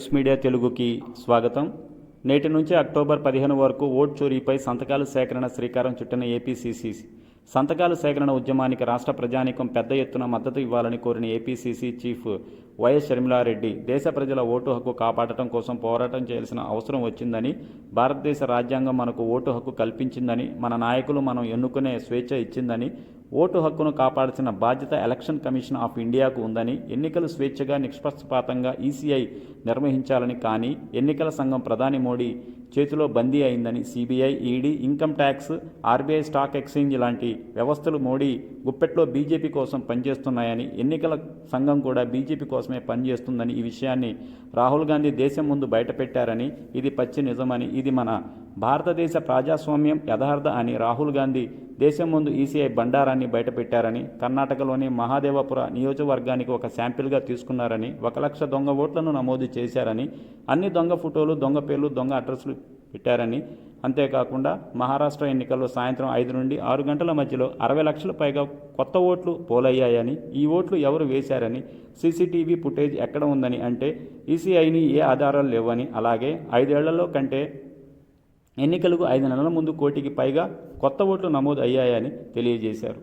Times media తెలుగుకి స్వాగతం. నేటి నుంచి అక్టోబర్ 15 వరకు ఓటు చోరీపై సంతకాల సేకరణ శ్రీకారం చుట్టిన ఏపీసీసీ సంతకాల సేకరణ ఉద్యమానికి రాష్ట్ర ప్రజానీకం పెద్ద ఎత్తున మద్దతు ఇవ్వాలని కోరిన ఏపీసీసీ చీఫ్ వైఎస్ షర్మిలారెడ్డి దేశ ప్రజల ఓటు హక్కు కాపాడటం కోసం పోరాటం చేయాల్సిన అవసరం వచ్చిందని, భారతదేశ రాజ్యాంగం మనకు ఓటు హక్కు కల్పించిందని, మన నాయకులు మనం ఎన్నుకునే స్వేచ్ఛ ఇచ్చిందని, ఓటు హక్కును కాపాడాల్సిన బాధ్యత ఎలక్షన్ కమిషన్ ఆఫ్ ఇండియాకు ఉందని, ఎన్నికలు స్వేచ్ఛగా నిష్పక్షపాతంగా ఈసీఐ నిర్వహించాలని, కానీ ఎన్నికల సంఘం ప్రధాని మోడీ చేతిలో బందీ అయిందని, CBI, ED, income tax, RBI, stock exchange లాంటి వ్యవస్థలు మోడీ గుప్పెట్లో బీజేపీ కోసం పనిచేస్తున్నాయని, ఎన్నికల సంఘం కూడా బీజేపీ కోసమే పనిచేస్తుందని, ఈ విషయాన్ని రాహుల్ గాంధీ దేశం ముందు బయటపెట్టారని, ఇది పచ్చి నిజమని, ఇది మన భారతదేశ ప్రజాస్వామ్యం యథార్థ అని రాహుల్ గాంధీ దేశం ముందు ఈసీఐ బండారాన్ని బయటపెట్టారని, కర్ణాటకలోని మహాదేవపుర నియోజకవర్గానికి ఒక శాంపిల్గా తీసుకున్నారని, 1,00,000 దొంగ ఓట్లను నమోదు చేశారని, అన్ని దొంగ ఫోటోలు, దొంగ పేర్లు, దొంగ అడ్రస్లు పెట్టారని, అంతేకాకుండా మహారాష్ట్ర ఎన్నికల్లో సాయంత్రం 5 నుండి 6 గంటల మధ్యలో 60 లక్షల పైగా కొత్త ఓట్లు పోలయ్యాయని, ఈ ఓట్లు ఎవరు వేశారని, సీసీటీవీ ఫుటేజ్ ఎక్కడ ఉందని, అంటే ఈసీఐని ఏ ఆధారాలు లేవని, అలాగే 5 ఏళ్లలో కంటే ఎన్నికలకు 5 నెలల ముందు 1 కోటికి పైగా కొత్త ఓట్లు నమోదు అయ్యాయని తెలియజేశారు.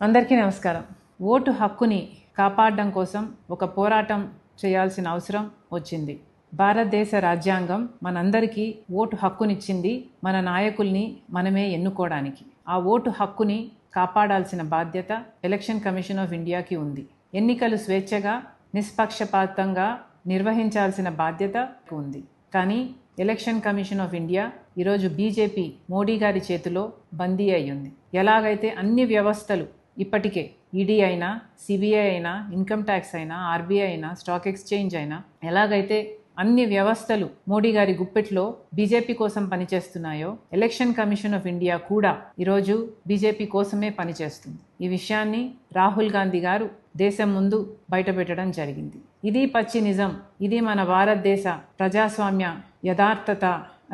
అందరికీ నమస్కారం. ఓటు హక్కుని కాపాడడం కోసం ఒక పోరాటం చేయాల్సిన అవసరం వచ్చింది. భారతదేశ రాజ్యాంగం మనందరికీ ఓటు హక్కునిచ్చింది, మన నాయకుల్ని మనమే ఎన్నుకోవడానికి. ఆ ఓటు హక్కుని కాపాడాల్సిన బాధ్యత ఎలక్షన్ కమిషన్ ఆఫ్ ఇండియాకి ఉంది. ఎన్నికలు స్వేచ్ఛగా నిష్పక్షపాతంగా నిర్వహించాల్సిన బాధ్యత ఉంది. కానీ ఎలక్షన్ కమిషన్ ఆఫ్ ఇండియా ఈరోజు బీజేపీ మోడీ గారి చేతిలో బందీ అయ్యింది. ఎలాగైతే అన్ని వ్యవస్థలు ఇప్పటికే ఈడీ అయినా, సిబిఐ అయినా, ఇన్కమ్ ట్యాక్స్ అయినా, ఆర్బీఐ అయినా, స్టాక్ ఎక్స్చేంజ్ అయినా, ఎలాగైతే అన్ని వ్యవస్థలు మోడీ గారి గుప్పెట్లో బీజేపీ కోసం పనిచేస్తున్నాయో, ఎలక్షన్ కమిషన్ ఆఫ్ ఇండియా కూడా ఈరోజు బీజేపీ కోసమే పనిచేస్తుంది. ఈ విషయాన్ని రాహుల్ గాంధీ గారు దేశం ముందు బయటపెట్టడం జరిగింది. ఇది పచ్చి నిజం, ఇది మన భారతదేశ ప్రజాస్వామ్య యథార్థత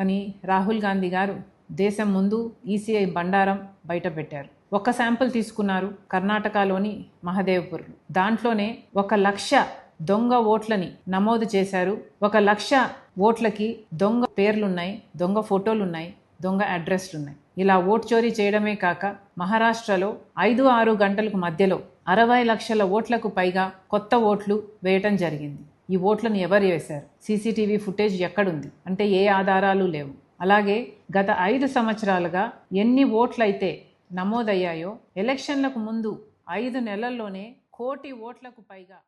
అని రాహుల్ గాంధీ గారు దేశం ముందు ఈసీఐ బండారం బయటపెట్టారు. ఒక శాంపుల్ తీసుకున్నారు, కర్ణాటకలోని మహదేవ్పూర్. దాంట్లోనే 1,00,000 దొంగ ఓట్లని నమోదు చేశారు. 1,00,000 ఓట్లకి దొంగ పేర్లున్నాయి, దొంగ ఫోటోలున్నాయి, దొంగ అడ్రస్లున్నాయి. ఇలా ఓటు చోరీ చేయడమే కాక మహారాష్ట్రలో 5-6 గంటలకు మధ్యలో 60 లక్షల ఓట్లకు పైగా కొత్త ఓట్లు వేయటం జరిగింది. ఈ ఓట్లను ఎవరు వేశారు? సీసీటీవీ ఫుటేజ్ ఎక్కడుంది? అంటే ఏ ఆధారాలు లేవు. అలాగే గత 5 సంవత్సరాలుగా ఎన్ని ఓట్లయితే నమోదయ్యాయో, ఎలక్షన్లకు ముందు 5 నెలల్లోనే 1 కోటి ఓట్లకు పైగా